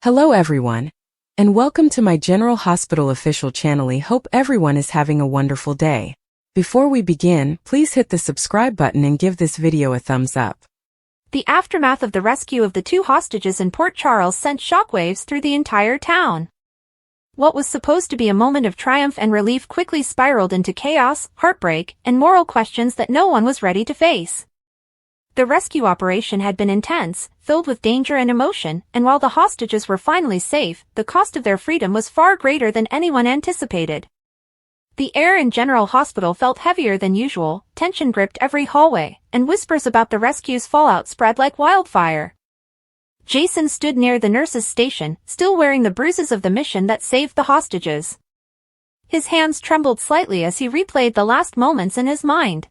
Hello everyone, and welcome to my General Hospital official channel. I hope everyone is having a wonderful day. Before we begin, please hit the subscribe button and give this video a thumbs up. The aftermath of the rescue of the two hostages in Port Charles sent shockwaves through the entire town. What was supposed to be a moment of triumph and relief quickly spiraled into chaos, heartbreak, and moral questions that no one was ready to face. The rescue operation had been intense, filled with danger and emotion, and while the hostages were finally safe, the cost of their freedom was far greater than anyone anticipated. The air in General Hospital felt heavier than usual, tension gripped every hallway, and whispers about the rescue's fallout spread like wildfire. Jason stood near the nurse's station, still wearing the bruises of the mission that saved the hostages. His hands trembled slightly as he replayed the last moments in his mind.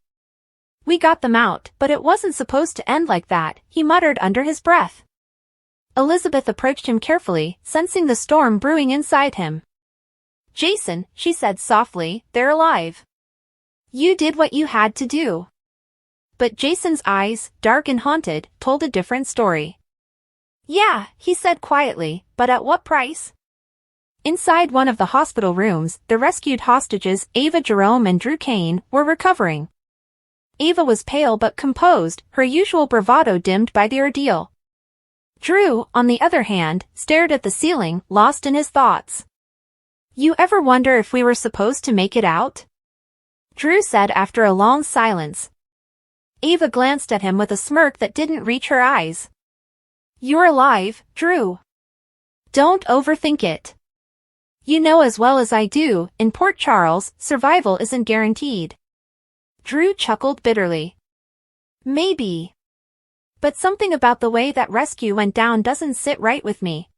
"We got them out, but it wasn't supposed to end like that," he muttered under his breath. Elizabeth approached him carefully, sensing the storm brewing inside him. "Jason," she said softly, "they're alive. You did what you had to do." But Jason's eyes, dark and haunted, told a different story. "Yeah," he said quietly, "but at what price?" Inside one of the hospital rooms, the rescued hostages, Ava Jerome and Drew Kane, were recovering. Ava was pale but composed, her usual bravado dimmed by the ordeal. Drew, on the other hand, stared at the ceiling, lost in his thoughts. "You ever wonder if we were supposed to make it out?" Drew said after a long silence. Ava glanced at him with a smirk that didn't reach her eyes. "You're alive, Drew. Don't overthink it. You know as well as I do, in Port Charles, survival isn't guaranteed." Drew chuckled bitterly. "Maybe. But something about the way that rescue went down doesn't sit right with me.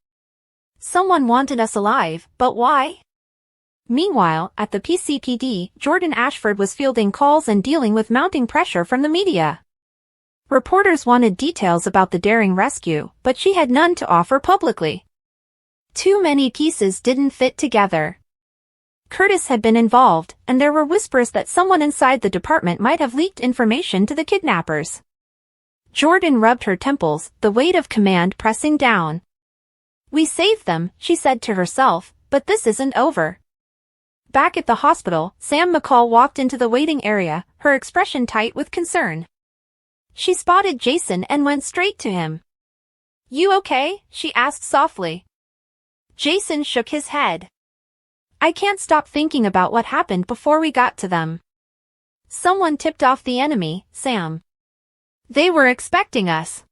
Someone wanted us alive, but why?" Meanwhile, at the PCPD, Jordan Ashford was fielding calls and dealing with mounting pressure from the media. Reporters wanted details about the daring rescue, but she had none to offer publicly. Too many pieces didn't fit together. Curtis had been involved, and there were whispers that someone inside the department might have leaked information to the kidnappers. Jordan rubbed her temples, the weight of command pressing down. "We saved them," she said to herself, "but this isn't over." Back at the hospital, Sam McCall walked into the waiting area, her expression tight with concern. She spotted Jason and went straight to him. "You okay?" she asked softly. Jason shook his head. "I can't stop thinking about what happened before we got to them. Someone tipped off the enemy, Sam. They were expecting us."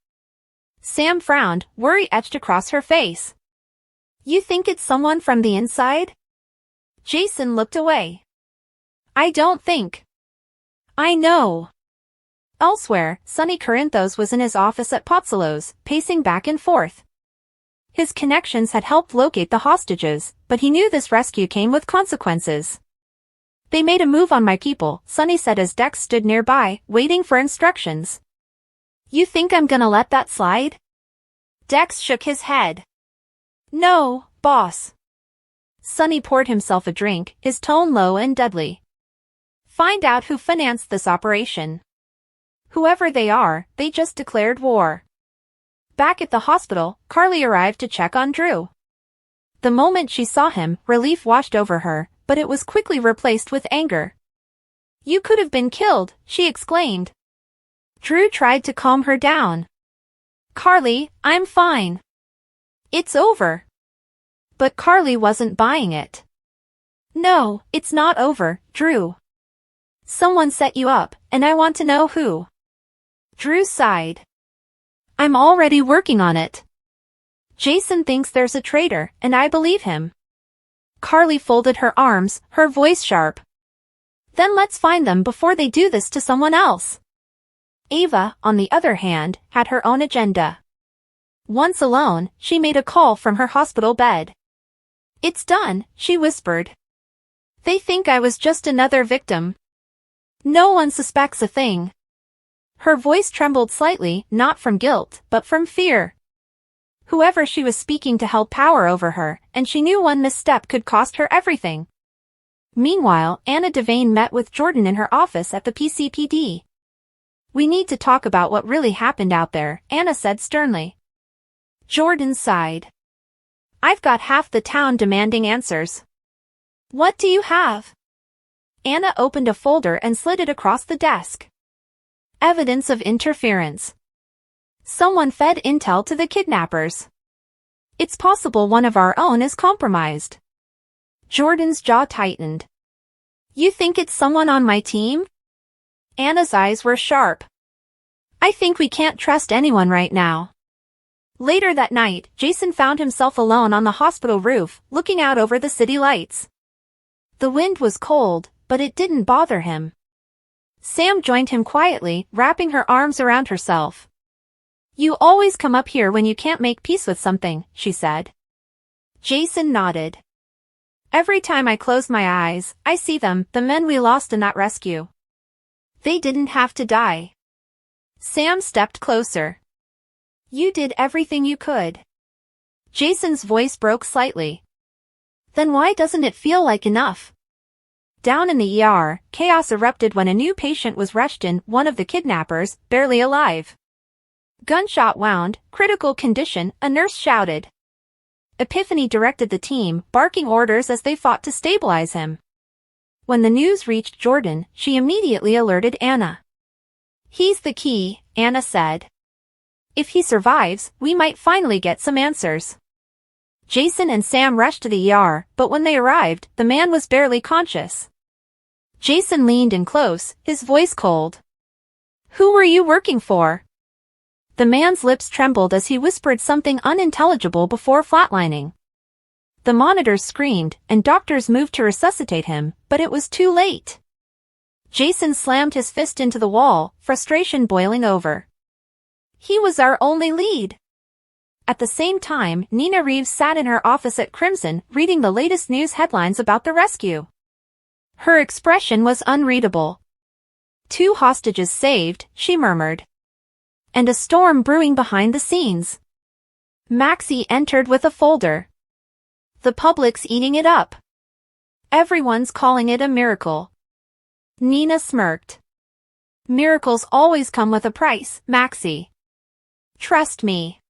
Sam frowned, worry etched across her face. "You think it's someone from the inside?" Jason looked away. "I don't think. I know." Elsewhere, Sonny Corinthos was in his office at Pozzolos, pacing back and forth. His connections had helped locate the hostages, but he knew this rescue came with consequences. "They made a move on my people," Sonny said as Dex stood nearby, waiting for instructions. "You think I'm gonna let that slide?" Dex shook his head. "No, boss." Sonny poured himself a drink, his tone low and deadly. "Find out who financed this operation. Whoever they are, they just declared war." Back at the hospital, Carly arrived to check on Drew. The moment she saw him, relief washed over her, but it was quickly replaced with anger. "You could have been killed," she exclaimed. Drew tried to calm her down. "Carly, I'm fine. It's over." But Carly wasn't buying it. "No, it's not over, Drew. Someone set you up, and I want to know who." Drew sighed. "I'm already working on it. Jason thinks there's a traitor, and I believe him." Carly folded her arms, her voice sharp. "Then let's find them before they do this to someone else." Ava, on the other hand, had her own agenda. Once alone, she made a call from her hospital bed. "It's done," she whispered. "They think I was just another victim. No one suspects a thing." Her voice trembled slightly, not from guilt, but from fear. Whoever she was speaking to held power over her, and she knew one misstep could cost her everything. Meanwhile, Anna Devane met with Jordan in her office at the PCPD. "We need to talk about what really happened out there," Anna said sternly. Jordan sighed. I've got half the town demanding answers. What do you have? Anna opened a folder and slid it across the desk. Evidence of interference. Someone fed intel to the kidnappers. It's possible one of our own is compromised. Jordan's jaw tightened. You think it's someone on my team? Anna's eyes were sharp. I think we can't trust anyone right now. Later that night, Jason found himself alone on the hospital roof, looking out over the city lights. The wind was cold, but it didn't bother him. Sam joined him quietly, wrapping her arms around herself. You always come up here when you can't make peace with something, she said. Jason nodded. Every time I close my eyes, I see them, the men we lost in that rescue. They didn't have to die. Sam stepped closer. You did everything you could. Jason's voice broke slightly. Then why doesn't it feel like enough? Down in the ER, chaos erupted when a new patient was rushed in, one of the kidnappers, barely alive. Gunshot wound, critical condition, a nurse shouted. Epiphany directed the team, barking orders as they fought to stabilize him. When the news reached Jordan, she immediately alerted Anna. He's the key, Anna said. If he survives, we might finally get some answers. Jason and Sam rushed to the ER, but when they arrived, the man was barely conscious. Jason leaned in close, his voice cold. Who were you working for? The man's lips trembled as he whispered something unintelligible before flatlining. The monitors screamed, and doctors moved to resuscitate him, but it was too late. Jason slammed his fist into the wall, frustration boiling over. He was our only lead. At the same time, Nina Reeves sat in her office at Crimson, reading the latest news headlines about the rescue. Her expression was unreadable. 2 hostages saved, she murmured. And a storm brewing behind the scenes. Maxie entered with a folder. The public's eating it up. Everyone's calling it a miracle. Nina smirked. Miracles always come with a price, Maxie. Trust me.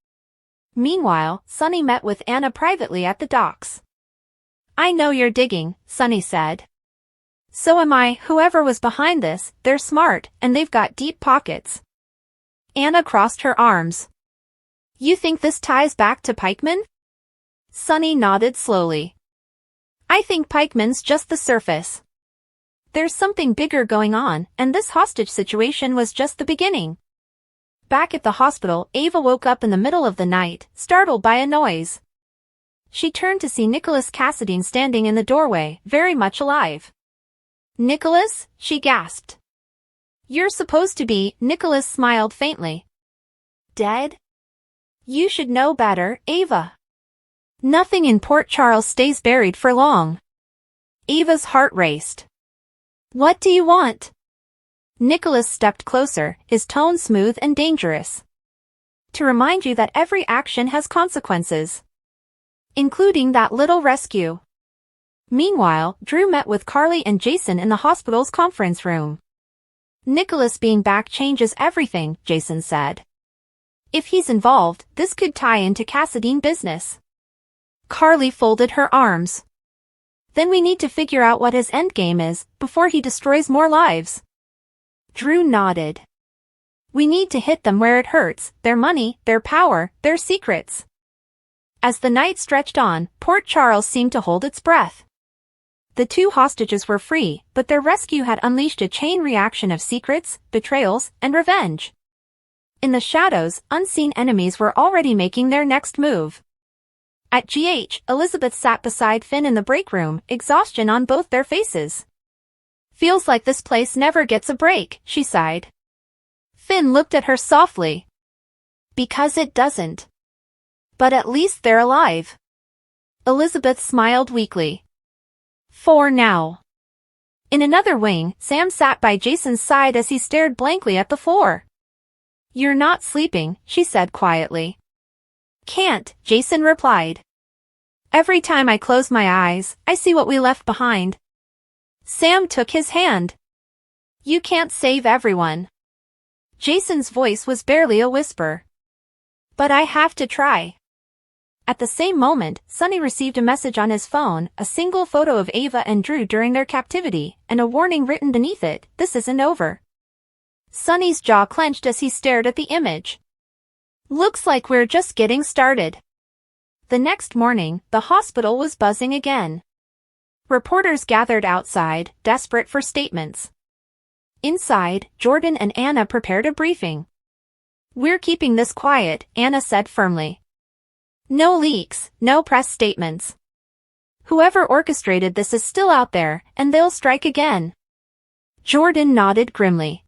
Meanwhile, Sunny met with Anna privately at the docks. I know you're digging, Sunny said. So am I. Whoever was behind this, they're smart, and they've got deep pockets. Anna crossed her arms. You think this ties back to Pikeman? Sunny nodded slowly. I think Pikeman's just the surface. There's something bigger going on, and this hostage situation was just the beginning. Back at the hospital, Ava woke up in the middle of the night, startled by a noise. She turned to see Nicholas Cassadine standing in the doorway, very much alive. Nicholas? She gasped. You're supposed to be, Nicholas smiled faintly. Dead? You should know better, Ava. Nothing in Port Charles stays buried for long. Ava's heart raced. What do you want? Nicholas stepped closer, his tone smooth and dangerous. To remind you that every action has consequences. Including that little rescue. Meanwhile, Drew met with Carly and Jason in the hospital's conference room. Nicholas being back changes everything, Jason said. If he's involved, this could tie into Cassadine business. Carly folded her arms. Then we need to figure out what his endgame is, before he destroys more lives. Drew nodded. We need to hit them where it hurts, their money, their power, their secrets. As the night stretched on, Port Charles seemed to hold its breath. The 2 hostages were free, but their rescue had unleashed a chain reaction of secrets, betrayals, and revenge. In the shadows, unseen enemies were already making their next move. At GH, Elizabeth sat beside Finn in the break room, exhaustion on both their faces. Feels like this place never gets a break, she sighed. Finn looked at her softly. Because it doesn't. But at least they're alive. Elizabeth smiled weakly. For now. In another wing, Sam sat by Jason's side as he stared blankly at the floor. You're not sleeping, she said quietly. Can't, Jason replied. Every time I close my eyes, I see what we left behind. Sam took his hand. You can't save everyone. Jason's voice was barely a whisper. But I have to try. At the same moment, Sunny received a message on his phone, a single photo of Ava and Drew during their captivity, and a warning written beneath it, "This isn't over." Sunny's jaw clenched as he stared at the image. "Looks like we're just getting started." The next morning, the hospital was buzzing again. Reporters gathered outside, desperate for statements. Inside, Jordan and Anna prepared a briefing. "We're keeping this quiet," Anna said firmly. "No leaks, no press statements. Whoever orchestrated this is still out there, and they'll strike again." Jordan nodded grimly.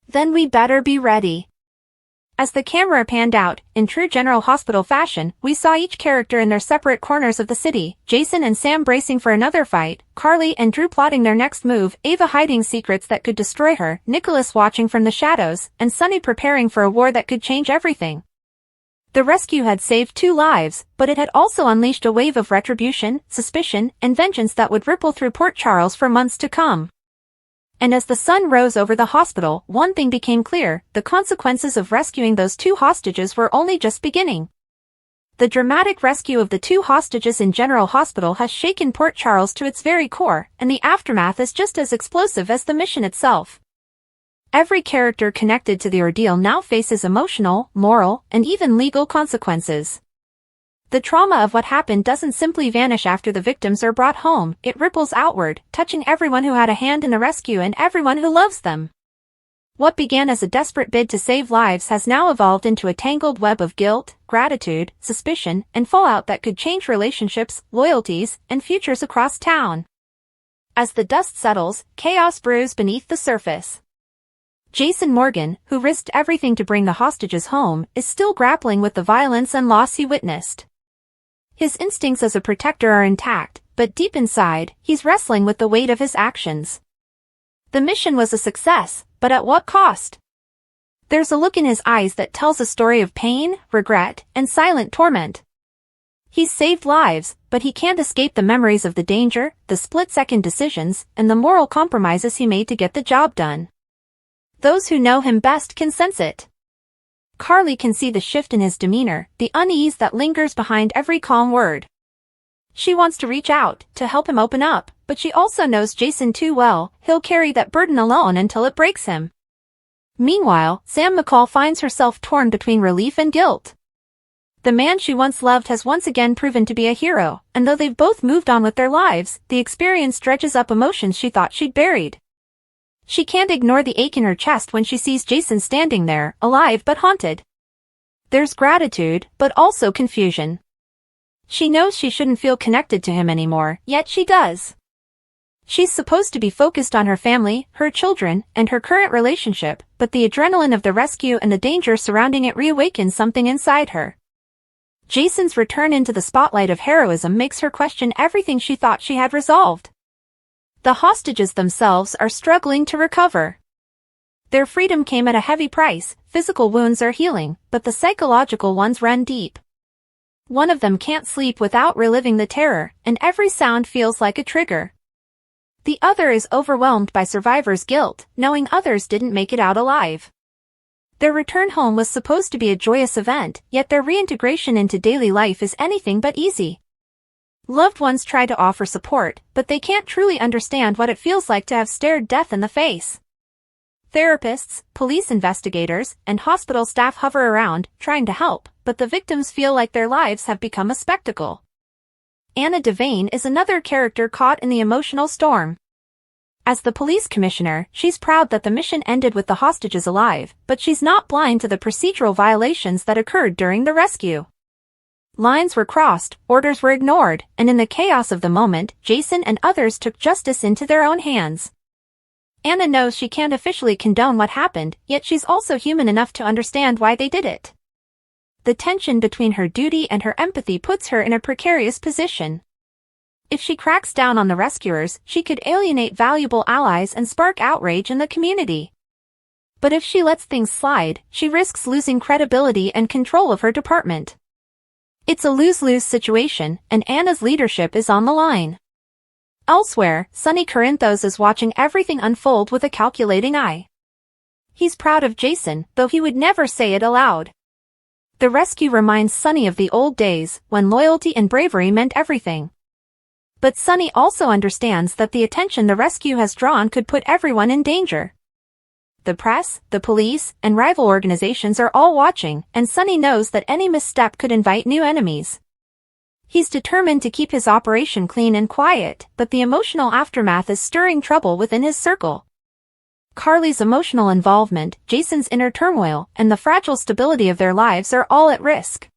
"Then we better be ready." As the camera panned out, in true General Hospital fashion, we saw each character in their separate corners of the city, Jason and Sam bracing for another fight, Carly and Drew plotting their next move, Ava hiding secrets that could destroy her, Nicholas watching from the shadows, and Sunny preparing for a war that could change everything. The rescue had saved 2 lives, but it had also unleashed a wave of retribution, suspicion, and vengeance that would ripple through Port Charles for months to come. And as the sun rose over the hospital, one thing became clear: the consequences of rescuing those 2 hostages were only just beginning. The dramatic rescue of the 2 hostages in General Hospital has shaken Port Charles to its very core, and the aftermath is just as explosive as the mission itself. Every character connected to the ordeal now faces emotional, moral, and even legal consequences. The trauma of what happened doesn't simply vanish after the victims are brought home, it ripples outward, touching everyone who had a hand in the rescue and everyone who loves them. What began as a desperate bid to save lives has now evolved into a tangled web of guilt, gratitude, suspicion, and fallout that could change relationships, loyalties, and futures across town. As the dust settles, chaos brews beneath the surface. Jason Morgan, who risked everything to bring the hostages home, is still grappling with the violence and loss he witnessed. His instincts as a protector are intact, but deep inside, he's wrestling with the weight of his actions. The mission was a success, but at what cost? There's a look in his eyes that tells a story of pain, regret, and silent torment. He's saved lives, but he can't escape the memories of the danger, the split-second decisions, and the moral compromises he made to get the job done. Those who know him best can sense it. Carly can see the shift in his demeanor, the unease that lingers behind every calm word. She wants to reach out, to help him open up, but she also knows Jason too well. He'll carry that burden alone until it breaks him. Meanwhile, Sam McCall finds herself torn between relief and guilt. The man she once loved has once again proven to be a hero, and though they've both moved on with their lives, the experience dredges up emotions she thought she'd buried. She can't ignore the ache in her chest when she sees Jason standing there, alive but haunted. There's gratitude, but also confusion. She knows she shouldn't feel connected to him anymore, yet she does. She's supposed to be focused on her family, her children, and her current relationship, but the adrenaline of the rescue and the danger surrounding it reawakens something inside her. Jason's return into the spotlight of heroism makes her question everything she thought she had resolved. The hostages themselves are struggling to recover. Their freedom came at a heavy price, physical wounds are healing, but the psychological ones run deep. One of them can't sleep without reliving the terror, and every sound feels like a trigger. The other is overwhelmed by survivors' guilt, knowing others didn't make it out alive. Their return home was supposed to be a joyous event, yet their reintegration into daily life is anything but easy. Loved ones try to offer support, but they can't truly understand what it feels like to have stared death in the face. Therapists, police investigators, and hospital staff hover around, trying to help, but the victims feel like their lives have become a spectacle. Anna Devane is another character caught in the emotional storm. As the police commissioner, she's proud that the mission ended with the hostages alive, but she's not blind to the procedural violations that occurred during the rescue. Lines were crossed, orders were ignored, and in the chaos of the moment, Jason and others took justice into their own hands. Anna knows she can't officially condone what happened, yet she's also human enough to understand why they did it. The tension between her duty and her empathy puts her in a precarious position. If she cracks down on the rescuers, she could alienate valuable allies and spark outrage in the community. But if she lets things slide, she risks losing credibility and control of her department. It's a lose-lose situation, and Anna's leadership is on the line. Elsewhere, Sonny Corinthos is watching everything unfold with a calculating eye. He's proud of Jason, though he would never say it aloud. The rescue reminds Sunny of the old days, when loyalty and bravery meant everything. But Sunny also understands that the attention the rescue has drawn could put everyone in danger. The press, the police, and rival organizations are all watching, and Sunny knows that any misstep could invite new enemies. He's determined to keep his operation clean and quiet, but the emotional aftermath is stirring trouble within his circle. Carly's emotional involvement, Jason's inner turmoil, and the fragile stability of their lives are all at risk.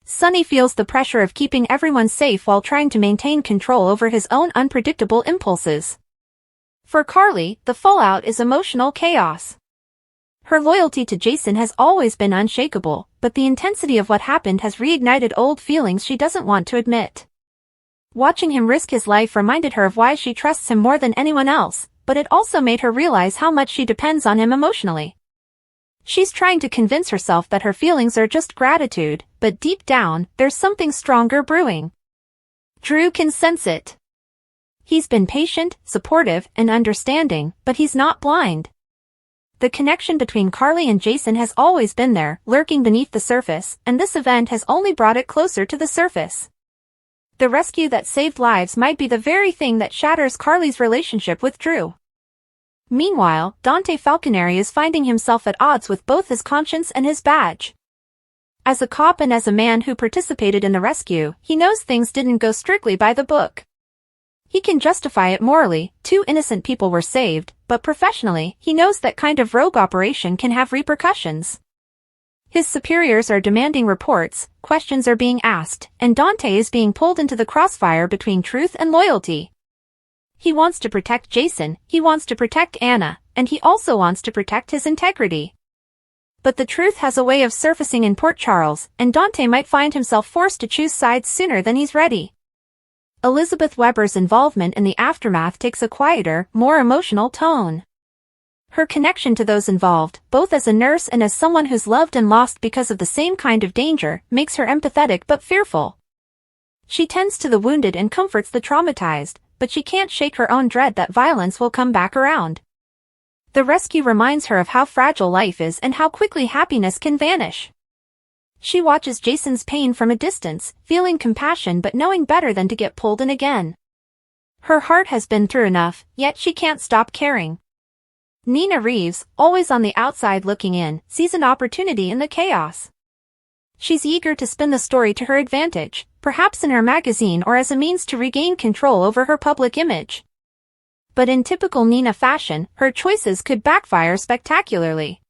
Sunny feels the pressure of keeping everyone safe while trying to maintain control over his own unpredictable impulses. For Carly, the fallout is emotional chaos. Her loyalty to Jason has always been unshakable, but the intensity of what happened has reignited old feelings she doesn't want to admit. Watching him risk his life reminded her of why she trusts him more than anyone else, but it also made her realize how much she depends on him emotionally. She's trying to convince herself that her feelings are just gratitude, but deep down, there's something stronger brewing. Drew can sense it. He's been patient, supportive, and understanding, but he's not blind. The connection between Carly and Jason has always been there, lurking beneath the surface, and this event has only brought it closer to the surface. The rescue that saved lives might be the very thing that shatters Carly's relationship with Drew. Meanwhile, Dante Falconeri is finding himself at odds with both his conscience and his badge. As a cop and as a man who participated in the rescue, he knows things didn't go strictly by the book. He can justify it morally, 2 innocent people were saved, but professionally, he knows that kind of rogue operation can have repercussions. His superiors are demanding reports, questions are being asked, and Dante is being pulled into the crossfire between truth and loyalty. He wants to protect Jason, he wants to protect Anna, and he also wants to protect his integrity. But the truth has a way of surfacing in Port Charles, and Dante might find himself forced to choose sides sooner than he's ready. Elizabeth Weber's involvement in the aftermath takes a quieter, more emotional tone. Her connection to those involved, both as a nurse and as someone who's loved and lost because of the same kind of danger, makes her empathetic but fearful. She tends to the wounded and comforts the traumatized, but she can't shake her own dread that violence will come back around. The rescue reminds her of how fragile life is and how quickly happiness can vanish. She watches Jason's pain from a distance, feeling compassion but knowing better than to get pulled in again. Her heart has been through enough, yet she can't stop caring. Nina Reeves, always on the outside looking in, sees an opportunity in the chaos. She's eager to spin the story to her advantage, perhaps in her magazine or as a means to regain control over her public image. But in typical Nina fashion, her choices could backfire spectacularly.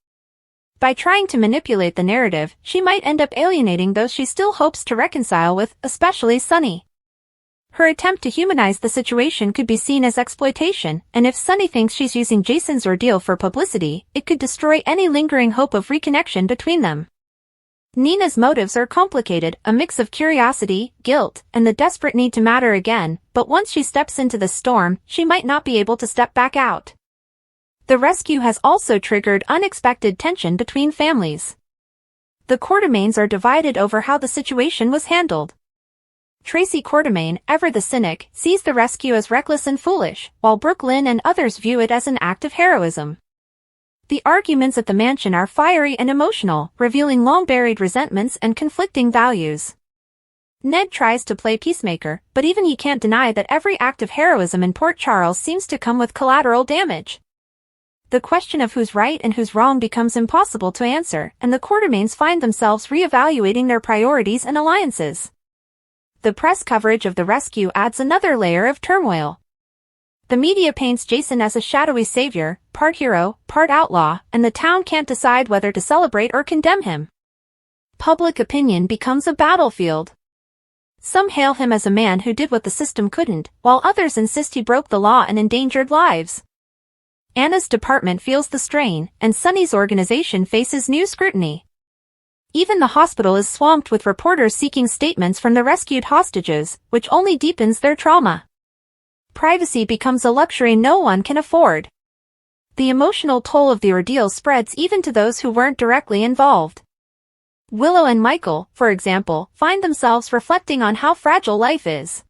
By trying to manipulate the narrative, she might end up alienating those she still hopes to reconcile with, especially Sunny. Her attempt to humanize the situation could be seen as exploitation, and if Sunny thinks she's using Jason's ordeal for publicity, it could destroy any lingering hope of reconnection between them. Nina's motives are complicated, a mix of curiosity, guilt, and the desperate need to matter again, but once she steps into the storm, she might not be able to step back out. The rescue has also triggered unexpected tension between families. The Quartermaines are divided over how the situation was handled. Tracy Quartermaine, ever the cynic, sees the rescue as reckless and foolish, while Brooke Lynn and others view it as an act of heroism. The arguments at the mansion are fiery and emotional, revealing long-buried resentments and conflicting values. Ned tries to play peacemaker, but even he can't deny that every act of heroism in Port Charles seems to come with collateral damage. The question of who's right and who's wrong becomes impossible to answer, and the Quartermaines find themselves re-evaluating their priorities and alliances. The press coverage of the rescue adds another layer of turmoil. The media paints Jason as a shadowy savior, part hero, part outlaw, and the town can't decide whether to celebrate or condemn him. Public opinion becomes a battlefield. Some hail him as a man who did what the system couldn't, while others insist he broke the law and endangered lives. Anna's department feels the strain, and Sunny's organization faces new scrutiny. Even the hospital is swamped with reporters seeking statements from the rescued hostages, which only deepens their trauma. Privacy becomes a luxury no one can afford. The emotional toll of the ordeal spreads even to those who weren't directly involved. Willow and Michael, for example, find themselves reflecting on how fragile life is.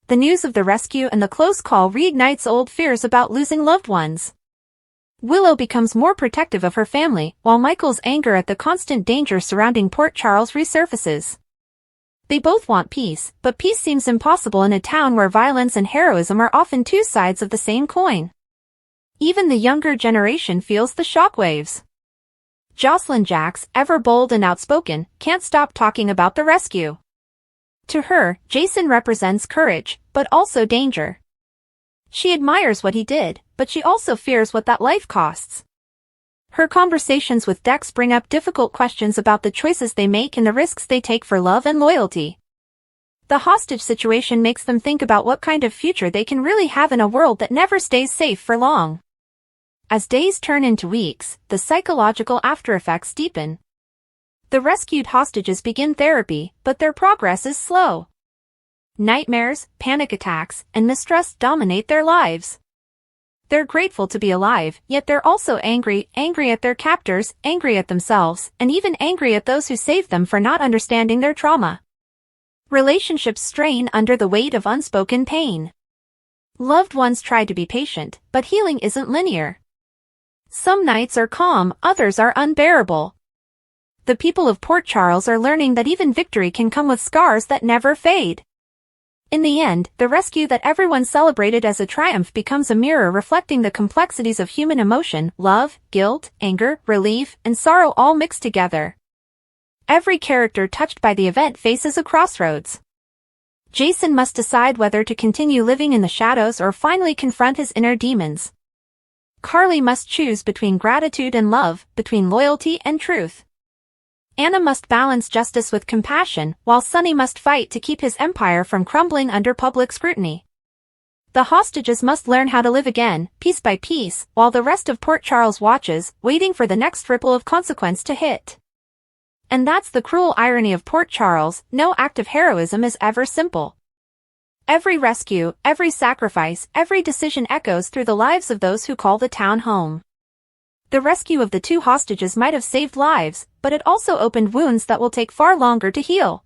The news of the rescue and the close call reignites old fears about losing loved ones. Willow becomes more protective of her family, while Michael's anger at the constant danger surrounding Port Charles resurfaces. They both want peace, but peace seems impossible in a town where violence and heroism are often two sides of the same coin. Even the younger generation feels the shockwaves. Jocelyn Jacks, ever bold and outspoken, can't stop talking about the rescue. To her, Jason represents courage, but also danger. She admires what he did, but she also fears what that life costs. Her conversations with Dex bring up difficult questions about the choices they make and the risks they take for love and loyalty. The hostage situation makes them think about what kind of future they can really have in a world that never stays safe for long. As days turn into weeks, the psychological aftereffects deepen. The rescued hostages begin therapy, but their progress is slow. Nightmares, panic attacks, and mistrust dominate their lives. They're grateful to be alive, yet they're also angry at their captors, angry at themselves, and even angry at those who saved them for not understanding their trauma. Relationships strain under the weight of unspoken pain. Loved ones try to be patient, but healing isn't linear. Some nights are calm, others are unbearable. The people of Port Charles are learning that even victory can come with scars that never fade. In the end, the rescue that everyone celebrated as a triumph becomes a mirror reflecting the complexities of human emotion, love, guilt, anger, relief, and sorrow all mixed together. Every character touched by the event faces a crossroads. Jason must decide whether to continue living in the shadows or finally confront his inner demons. Carly must choose between gratitude and love, between loyalty and truth. Anna must balance justice with compassion, while Sonny must fight to keep his empire from crumbling under public scrutiny. The hostages must learn how to live again, piece by piece, while the rest of Port Charles watches, waiting for the next ripple of consequence to hit. And that's the cruel irony of Port Charles, no act of heroism is ever simple. Every rescue, every sacrifice, every decision echoes through the lives of those who call the town home. The rescue of the two hostages might have saved lives, but it also opened wounds that will take far longer to heal.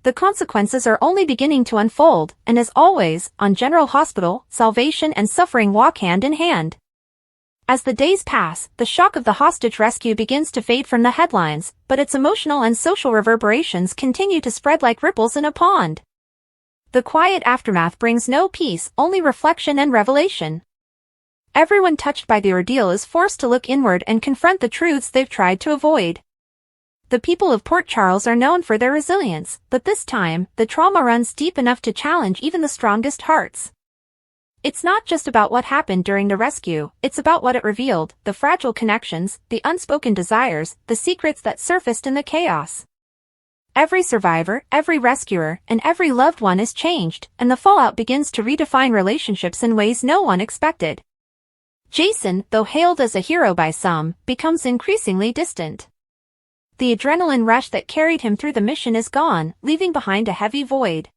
The consequences are only beginning to unfold, and as always, on General Hospital, salvation and suffering walk hand in hand. As the days pass, the shock of the hostage rescue begins to fade from the headlines, but its emotional and social reverberations continue to spread like ripples in a pond. The quiet aftermath brings no peace, only reflection and revelation. Everyone touched by the ordeal is forced to look inward and confront the truths they've tried to avoid. The people of Port Charles are known for their resilience, but this time, the trauma runs deep enough to challenge even the strongest hearts. It's not just about what happened during the rescue, it's about what it revealed, the fragile connections, the unspoken desires, the secrets that surfaced in the chaos. Every survivor, every rescuer, and every loved one is changed, and the fallout begins to redefine relationships in ways no one expected. Jason, though hailed as a hero by some, becomes increasingly distant. The adrenaline rush that carried him through the mission is gone, leaving behind a heavy void.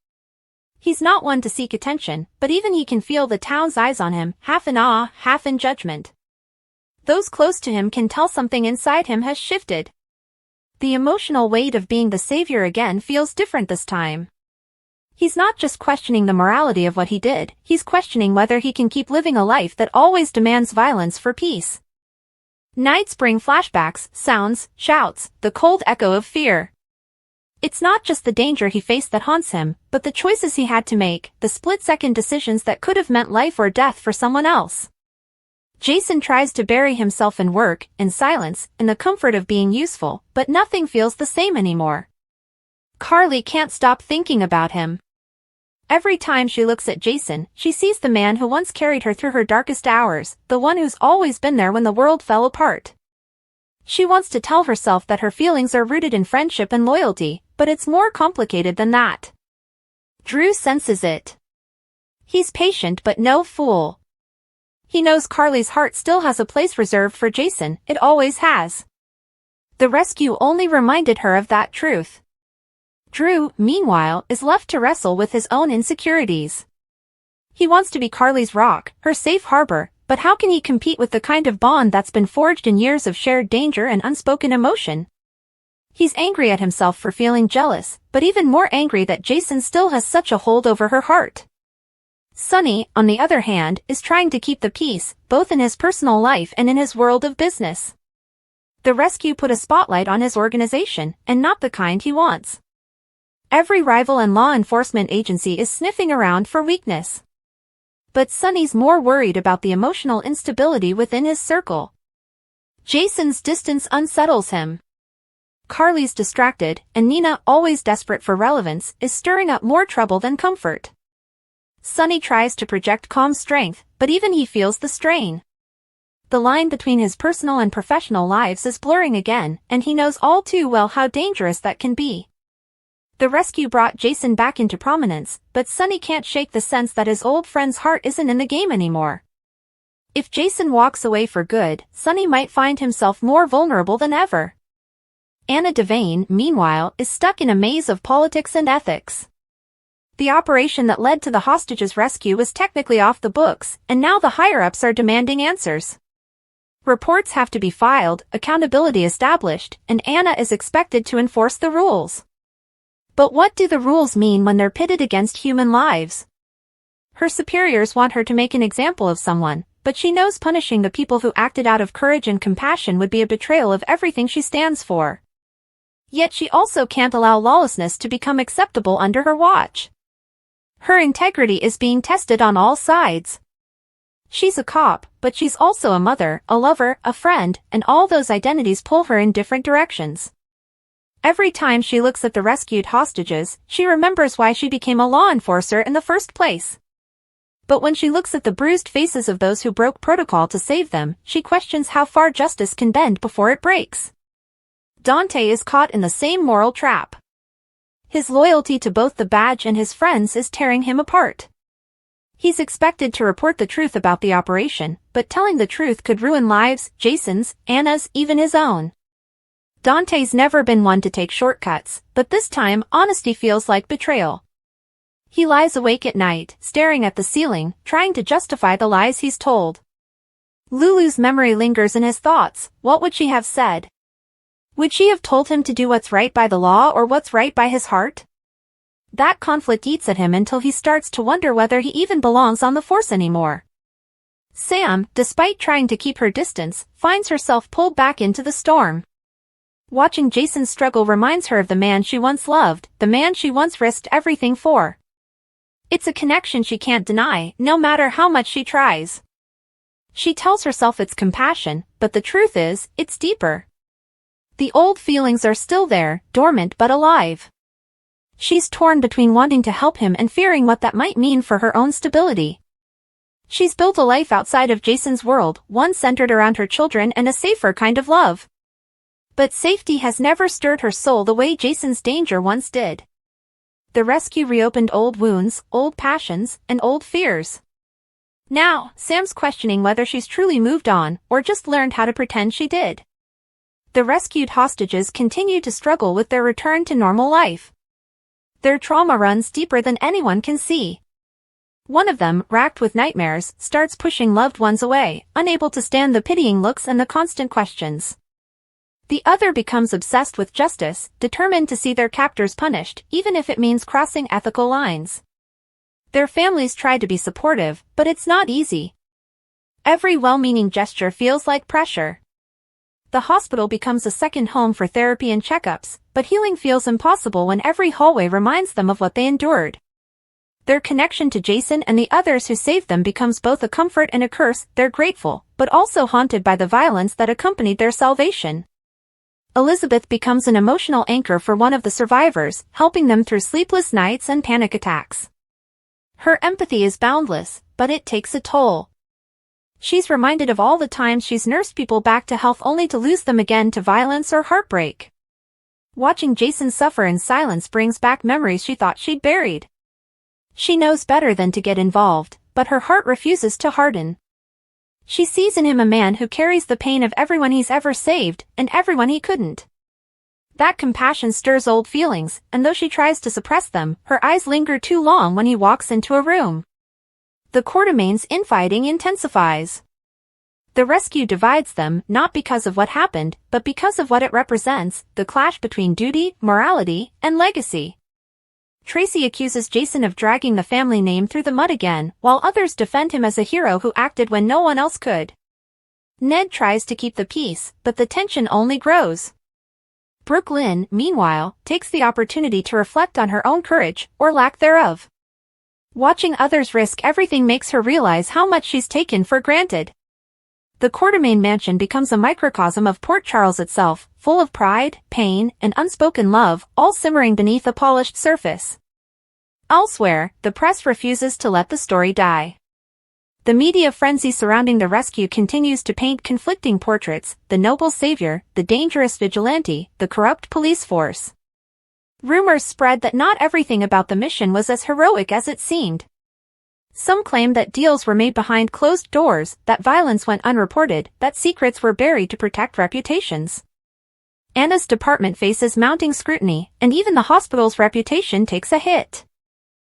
He's not one to seek attention, but even he can feel the town's eyes on him, half in awe, half in judgment. Those close to him can tell something inside him has shifted. The emotional weight of being the savior again feels different this time. He's not just questioning the morality of what he did, he's questioning whether he can keep living a life that always demands violence for peace. Nights bring flashbacks, sounds, shouts, the cold echo of fear. It's not just the danger he faced that haunts him, but the choices he had to make, the split-second decisions that could have meant life or death for someone else. Jason tries to bury himself in work, in silence, in the comfort of being useful, but nothing feels the same anymore. Carly can't stop thinking about him. Every time she looks at Jason, she sees the man who once carried her through her darkest hours, the one who's always been there when the world fell apart. She wants to tell herself that her feelings are rooted in friendship and loyalty, but it's more complicated than that. Drew senses it. He's patient but no fool. He knows Carly's heart still has a place reserved for Jason, it always has. The rescue only reminded her of that truth. Drew, meanwhile, is left to wrestle with his own insecurities. He wants to be Carly's rock, her safe harbor, but how can he compete with the kind of bond that's been forged in years of shared danger and unspoken emotion? He's angry at himself for feeling jealous, but even more angry that Jason still has such a hold over her heart. Sunny, on the other hand, is trying to keep the peace, both in his personal life and in his world of business. The rescue put a spotlight on his organization, and not the kind he wants. Every rival and law enforcement agency is sniffing around for weakness. But Sunny's more worried about the emotional instability within his circle. Jason's distance unsettles him. Carly's distracted, and Nina, always desperate for relevance, is stirring up more trouble than comfort. Sunny tries to project calm strength, but even he feels the strain. The line between his personal and professional lives is blurring again, and he knows all too well how dangerous that can be. The rescue brought Jason back into prominence, but Sunny can't shake the sense that his old friend's heart isn't in the game anymore. If Jason walks away for good, Sunny might find himself more vulnerable than ever. Anna Devane, meanwhile, is stuck in a maze of politics and ethics. The operation that led to the hostages' rescue was technically off the books, and now the higher-ups are demanding answers. Reports have to be filed, accountability established, and Anna is expected to enforce the rules. But what do the rules mean when they're pitted against human lives? Her superiors want her to make an example of someone, but she knows punishing the people who acted out of courage and compassion would be a betrayal of everything she stands for. Yet she also can't allow lawlessness to become acceptable under her watch. Her integrity is being tested on all sides. She's a cop, but she's also a mother, a lover, a friend, and all those identities pull her in different directions. Every time she looks at the rescued hostages, she remembers why she became a law enforcer in the first place. But when she looks at the bruised faces of those who broke protocol to save them, she questions how far justice can bend before it breaks. Dante is caught in the same moral trap. His loyalty to both the badge and his friends is tearing him apart. He's expected to report the truth about the operation, but telling the truth could ruin lives, Jason's, Anna's, even his own. Dante's never been one to take shortcuts, but this time, honesty feels like betrayal. He lies awake at night, staring at the ceiling, trying to justify the lies he's told. Lulu's memory lingers in his thoughts. What would she have said? Would she have told him to do what's right by the law or what's right by his heart? That conflict eats at him until he starts to wonder whether he even belongs on the force anymore. Sam, despite trying to keep her distance, finds herself pulled back into the storm. Watching Jason's struggle reminds her of the man she once loved, the man she once risked everything for. It's a connection she can't deny, no matter how much she tries. She tells herself it's compassion, but the truth is, it's deeper. The old feelings are still there, dormant but alive. She's torn between wanting to help him and fearing what that might mean for her own stability. She's built a life outside of Jason's world, one centered around her children and a safer kind of love. But safety has never stirred her soul the way Jason's danger once did. The rescue reopened old wounds, old passions, and old fears. Now, Sam's questioning whether she's truly moved on, or just learned how to pretend she did. The rescued hostages continue to struggle with their return to normal life. Their trauma runs deeper than anyone can see. One of them, racked with nightmares, starts pushing loved ones away, unable to stand the pitying looks and the constant questions. The other becomes obsessed with justice, determined to see their captors punished, even if it means crossing ethical lines. Their families try to be supportive, but it's not easy. Every well-meaning gesture feels like pressure. The hospital becomes a second home for therapy and checkups, but healing feels impossible when every hallway reminds them of what they endured. Their connection to Jason and the others who saved them becomes both a comfort and a curse. They're grateful, but also haunted by the violence that accompanied their salvation. Elizabeth becomes an emotional anchor for one of the survivors, helping them through sleepless nights and panic attacks. Her empathy is boundless, but it takes a toll. She's reminded of all the times she's nursed people back to health only to lose them again to violence or heartbreak. Watching Jason suffer in silence brings back memories she thought she'd buried. She knows better than to get involved, but her heart refuses to harden. She sees in him a man who carries the pain of everyone he's ever saved, and everyone he couldn't. That compassion stirs old feelings, and though she tries to suppress them, her eyes linger too long when he walks into a room. The Quartermain's infighting intensifies. The rescue divides them, not because of what happened, but because of what it represents, the clash between duty, morality, and legacy. Tracy accuses Jason of dragging the family name through the mud again, while others defend him as a hero who acted when no one else could. Ned tries to keep the peace, but the tension only grows. Brooklyn, meanwhile, takes the opportunity to reflect on her own courage, or lack thereof. Watching others risk everything makes her realize how much she's taken for granted. The Quartermaine mansion becomes a microcosm of Port Charles itself, full of pride, pain, and unspoken love, all simmering beneath a polished surface. Elsewhere, the press refuses to let the story die. The media frenzy surrounding the rescue continues to paint conflicting portraits: the noble savior, the dangerous vigilante, the corrupt police force. Rumors spread that not everything about the mission was as heroic as it seemed. Some claim that deals were made behind closed doors, that violence went unreported, that secrets were buried to protect reputations. Anna's department faces mounting scrutiny, and even the hospital's reputation takes a hit.